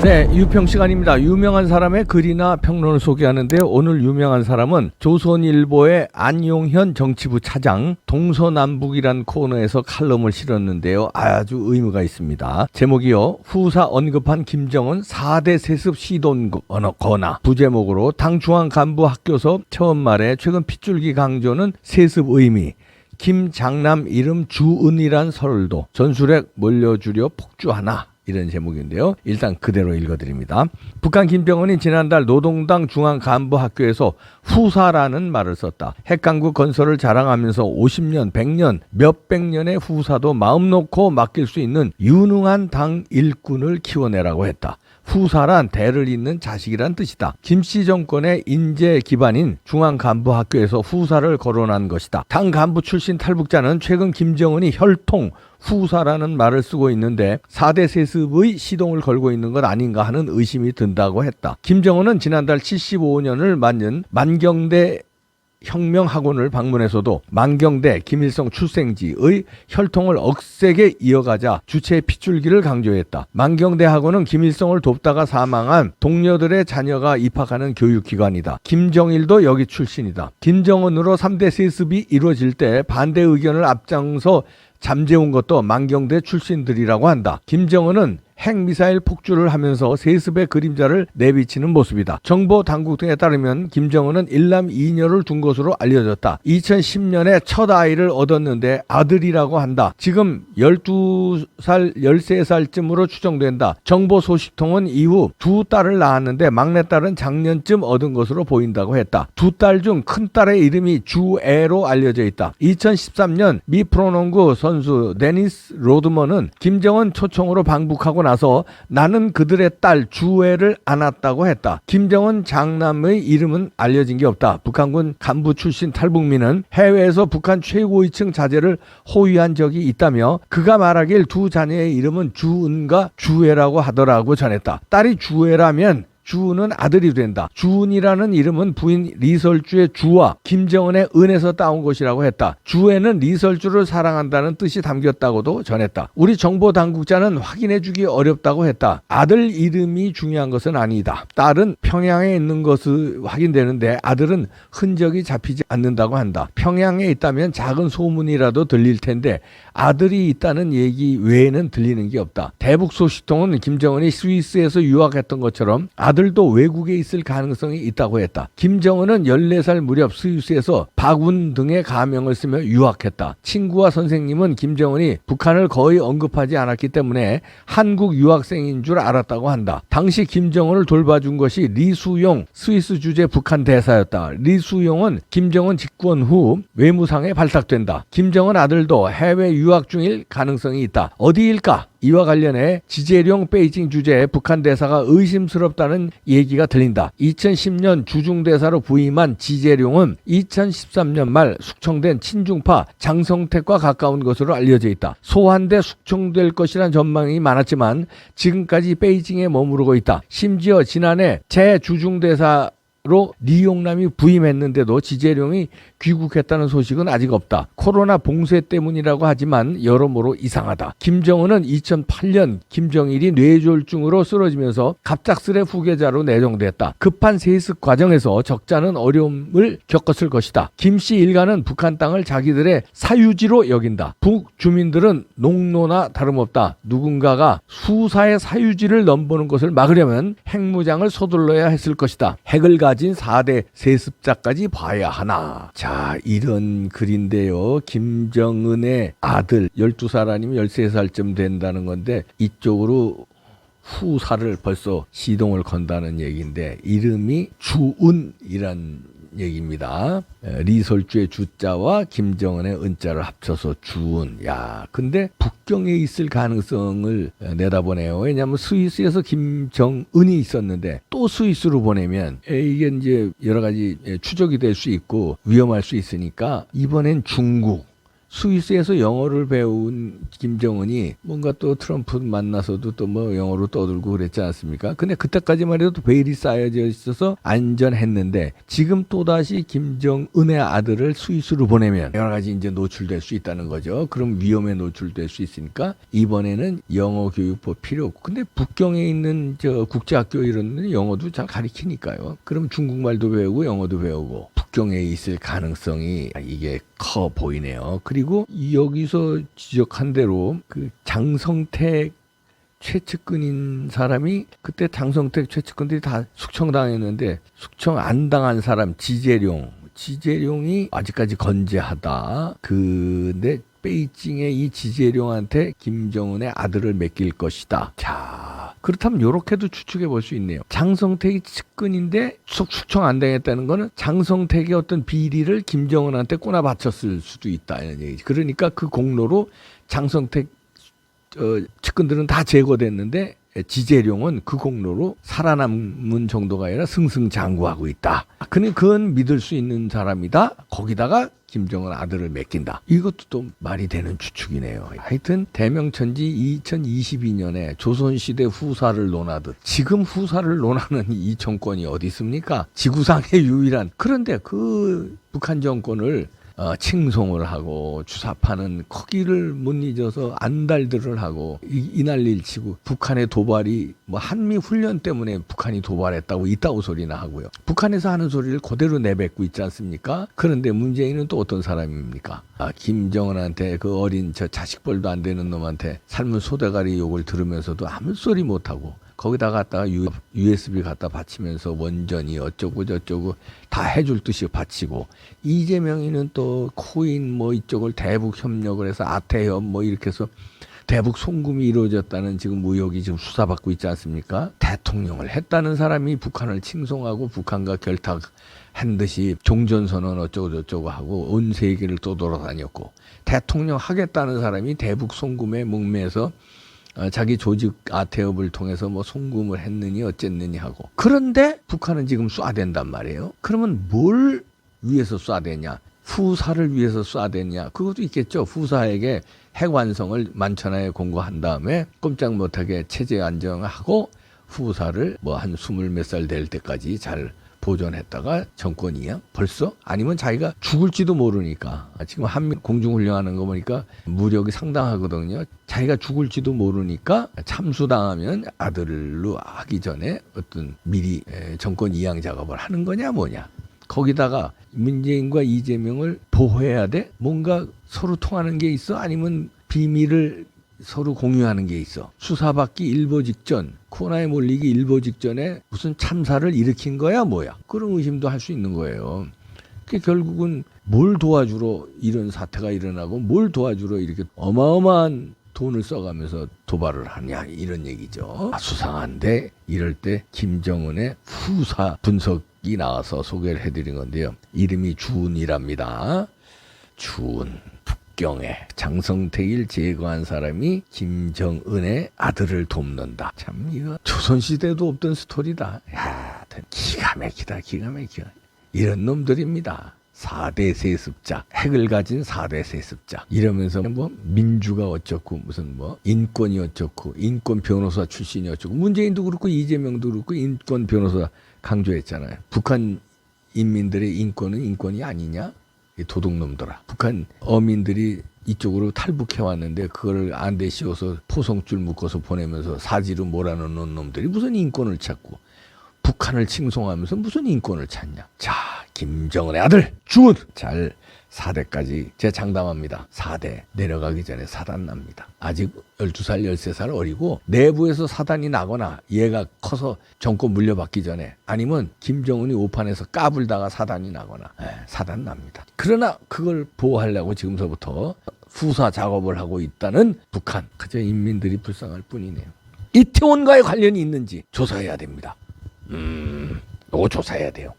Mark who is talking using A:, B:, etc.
A: 네, 유평 시간입니다. 유명한 사람의 글이나 평론을 소개하는데요. 오늘 유명한 사람은 조선일보의 안용현 정치부 차장, 동서남북이란 코너에서 칼럼을 실었는데요. 아주 의미가 있습니다. 제목이요, 후사 언급한 김정은 4대 세습 시돈 거나. 부제목으로 당 중앙 간부 학교서 처음 말에 최근 핏줄기 강조는 세습 의미, 김장남 이름 주은이란 설도, 전술핵 몰려주려 폭주하나, 이런 제목인데요. 일단 그대로 읽어드립니다. 북한 김정은이 지난달 노동당 중앙간부학교에서 후사라는 말을 썼다. 핵강국 건설을 자랑하면서 50년, 100년, 몇백 년의 후사도 마음 놓고 맡길 수 있는 유능한 당 일꾼을 키워내라고 했다. 후사란 대를 잇는 자식이란 뜻이다. 김씨 정권의 인재 기반인 중앙간부학교에서 후사를 거론한 것이다. 당 간부 출신 탈북자는 최근 김정은이 혈통, 후사라는 말을 쓰고 있는데 4대 세습의 시동을 걸고 있는 것 아닌가 하는 의심이 든다고 했다. 김정은은 지난달 75년을 맞는 만경대 혁명학원을 방문해서도 만경대 김일성 출생지의 혈통을 억세게 이어가자 주체의 핏줄기를 강조했다. 만경대 학원은 김일성을 돕다가 사망한 동료들의 자녀가 입학하는 교육기관이다. 김정일도 여기 출신이다. 김정은으로 3대 세습이 이루어질 때 반대 의견을 앞장서 잠재운 것도 만경대 출신들이라고 한다. 김정은은 핵미사일 폭주를 하면서 세습의 그림자를 내비치는 모습이다. 정보 당국 등에 따르면 김정은은 일남 2녀를 둔 것으로 알려졌다. 2010년에 첫 아이를 얻었는데 아들이라고 한다. 지금 12살, 13살쯤으로 추정된다. 정보 소식통은 이후 두 딸을 낳았는데 막내딸은 작년쯤 얻은 것으로 보인다고 했다. 두 딸 중 큰딸의 이름이 주애로 알려져 있다. 2013년 미 프로농구 선수 데니스 로드먼은 김정은 초청으로 방북하고 나서 나는 그들의 딸 주애를 안았다고 했다. 김정은 장남의 이름은 알려진 게 없다. 북한군 간부 출신 탈북민은 해외에서 북한 최고위층 자제를 호위한 적이 있다며 그가 말하길 두 자녀의 이름은 주은과 주애라고 하더라고 전했다. 딸이 주애라면 주은은 아들이 된다. 주은이라는 이름은 부인 리설주의 주와 김정은의 은에서 따온 것이라고 했다. 주애는 리설주를 사랑한다는 뜻이 담겼다고도 전했다. 우리 정보 당국자는 확인해주기 어렵다고 했다. 아들 이름이 중요한 것은 아니다. 딸은 평양에 있는 것을 확인되는데 아들은 흔적이 잡히지 않는다고 한다. 평양에 있다면 작은 소문이라도 들릴 텐데 아들이 있다는 얘기 외에는 들리는 게 없다. 대북 소식통은 김정은이 스위스에서 유학했던 것처럼 아들도 외국에 있을 가능성이 있다고 했다. 김정은은 14살 무렵 스위스에서 박운 등의 가명을 쓰며 유학했다. 친구와 선생님은 김정은이 북한을 거의 언급하지 않았기 때문에 한국 유학생인 줄 알았다고 한다. 당시 김정은을 돌봐준 것이 리수용 스위스 주재 북한 대사였다. 리수용은 김정은 집권 후 외무상에 발탁된다. 김정은 아들도 해외 유학 중일 가능성이 있다. 어디일까? 이와 관련해 지재룡 베이징 주재 북한 대사가 의심스럽다는 얘기가 들린다. 2010년 주중대사로 부임한 지재룡은 2013년 말 숙청된 친중파 장성택과 가까운 것으로 알려져 있다. 소환돼 숙청될 것이란 전망이 많았지만 지금까지 베이징에 머무르고 있다. 심지어 지난해 재주중대사 로 리용남이 부임했는데도 지재룡이 귀국했다는 소식은 아직 없다. 코로나 봉쇄 때문이라고 하지만 여러모로 이상하다. 김정은은 2008년 김정일이 뇌졸중으로 쓰러지면서 갑작스레 후계자로 내정됐다. 급한 세습 과정에서 적잖은 어려움을 겪었을 것이다. 김씨 일가는 북한 땅을 자기들의 사유지로 여긴다. 북 주민들은 농노나 다름없다. 누군가가 수사의 사유지를 넘보는 것을 막으려면 핵무장을 서둘러야 했을 것이다. 핵을 가진 4대 세습자까지 봐야 하나. 자, 이런 글인데요. 김정은의 아들 12살 아니면 13살쯤 된다는 건데 이쪽으로 후사를 벌써 시동을 건다는 얘기인데 이름이 주은이란 얘기입니다. 리설주의 주자와 김정은의 은자를 합쳐서 주은. 야, 근데 북경에 있을 가능성을 내다보네요. 왜냐하면 스위스에서 김정은이 있었는데 또 스위스로 보내면 이게 이제 여러 가지 추적이 될 수 있고 위험할 수 있으니까 이번엔 중국, 스위스에서 영어를 배운 김정은이 뭔가 또 트럼프 만나서도 또 뭐 영어로 떠들고 그랬지 않습니까? 근데 그때까지만 해도 베일이 쌓여져 있어서 안전했는데 지금 또다시 김정은의 아들을 스위스로 보내면 여러 가지 이제 노출될 수 있다는 거죠. 그럼 위험에 노출될 수 있으니까 이번에는 영어 교육법 필요 없고, 근데 북경에 있는 저 국제학교 이런 데는 영어도 잘 가르치니까요. 그럼 중국말도 배우고 영어도 배우고 북경에 있을 가능성이 이게 커 보이네요. 그리고 여기서 지적한 대로 그 장성택 최측근인 사람이, 그때 장성택 최측근들이 다 숙청당했는데 숙청 안 당한 사람 지재룡이 아직까지 건재하다. 근데 베이징의 이 지재룡한테 김정은의 아들을 맡길 것이다. 자, 그렇다면 이렇게도 추측해 볼 수 있네요. 장성택이 측근인데 숙청 안 당했다는 거는 장성택의 어떤 비리를 김정은한테 꼬나 바쳤을 수도 있다, 이런 얘기지. 그러니까 그 공로로 장성택 측근들은 다 제거됐는데 지재룡은 그 공로로 살아남은 정도가 아니라 승승장구하고 있다. 그건 믿을 수 있는 사람이다. 거기다가 김정은 아들을 맡긴다. 이것도 또 말이 되는 추측이네요. 하여튼 대명천지 2022년에 조선시대 후사를 논하듯 지금 후사를 논하는 이 정권이 어디 있습니까? 지구상의 유일한. 그런데 그 북한 정권을 칭송을 하고 주사파는 거기를 못 잊어서 안달들을 하고 이 난리를 치고, 북한의 도발이 뭐 한미 훈련 때문에 북한이 도발했다고 이따오 소리나 하고요. 북한에서 하는 소리를 그대로 내뱉고 있지 않습니까? 그런데 문재인은 또 어떤 사람입니까? 김정은한테, 그 어린 저 자식벌도 안 되는 놈한테 삶은 소대가리 욕을 들으면서도 아무 소리 못하고, 거기다 갖다가 USB 갖다 받치면서 원전이 어쩌고 저쩌고 다 해줄 듯이 바치고, 이재명이는 또 코인 뭐 이쪽을 대북 협력을 해서 아태협 뭐 이렇게 해서 대북 송금이 이루어졌다는 지금 의혹이 지금 수사받고 있지 않습니까? 대통령을 했다는 사람이 북한을 칭송하고 북한과 결탁한 듯이 종전선언 어쩌고 저쩌고 하고 온 세계를 또 돌아다녔고, 대통령 하겠다는 사람이 대북 송금에 목매서 자기 조직 아태업을 통해서 뭐 송금을 했느니 어쨌느니 하고, 그런데 북한은 지금 쏴댄단 말이에요. 그러면 뭘 위해서 쏴댔냐? 후사를 위해서 쏴댔냐? 그것도 있겠죠. 후사에게 핵 완성을 만천하에 공고한 다음에 꼼짝 못하게 체제 안정하고 후사를 뭐 한 20몇 살 될 때까지 잘 보존했다가 정권이야? 벌써? 아니면 자기가 죽을지도 모르니까. 지금 한미 공중훈련하는 거 보니까 무력이 상당하거든요. 자기가 죽을지도 모르니까 참수당하면 아들로 하기 전에 어떤 미리 정권 이양 작업을 하는 거냐 뭐냐. 거기다가 문재인과 이재명을 보호해야 돼? 뭔가 서로 통하는 게 있어? 아니면 비밀을 서로 공유하는 게 있어? 수사받기 일보 직전, 코로나에 몰리기 일보 직전에 무슨 참사를 일으킨 거야 뭐야? 그런 의심도 할 수 있는 거예요. 결국은 뭘 도와주러 이런 사태가 일어나고 뭘 도와주러 이렇게 어마어마한 돈을 써가면서 도발을 하냐, 이런 얘기죠. 수상한데 이럴 때 김정은의 후사 분석이 나와서 소개를 해드린 건데요. 이름이 주은이랍니다. 주은. 북경에 장성택을 제거한 사람이 김정은의 아들을 돕는다. 참 이거 조선시대도 없던 스토리다. 야, 기가 막히다. 이런 놈들입니다. 4대 세습자, 핵을 가진 4대 세습자. 이러면서 뭐 민주가 어쩌고 무슨 뭐 인권이 어쩌고 인권 변호사 출신이 어쩌고, 문재인도 그렇고 이재명도 그렇고 인권 변호사 강조했잖아요. 북한 인민들의 인권은 인권이 아니냐? 이 도둑놈들아. 북한 어민들이 이쪽으로 탈북해 왔는데 그걸 안대 씌워서 포송줄 묶어서 보내면서 사지로 몰아넣는 놈들이 무슨 인권을 찾고 북한을 칭송하면서 무슨 인권을 찾냐. 자, 김정은의 아들 주은 잘 4대까지 재장담합니다. 4대 내려가기 전에 사단 납니다. 아직 12살 13살 어리고 내부에서 사단이 나거나 얘가 커서 정권 물려받기 전에, 아니면 김정은이 오판에서 까불다가 사단이 나거나 사단 납니다. 그러나 그걸 보호하려고 지금서부터 후사 작업을 하고 있다는 북한. 그저 인민들이 불쌍할 뿐이네요. 이태원과의 관련이 있는지 조사해야 됩니다. 이거 조사해야 돼요.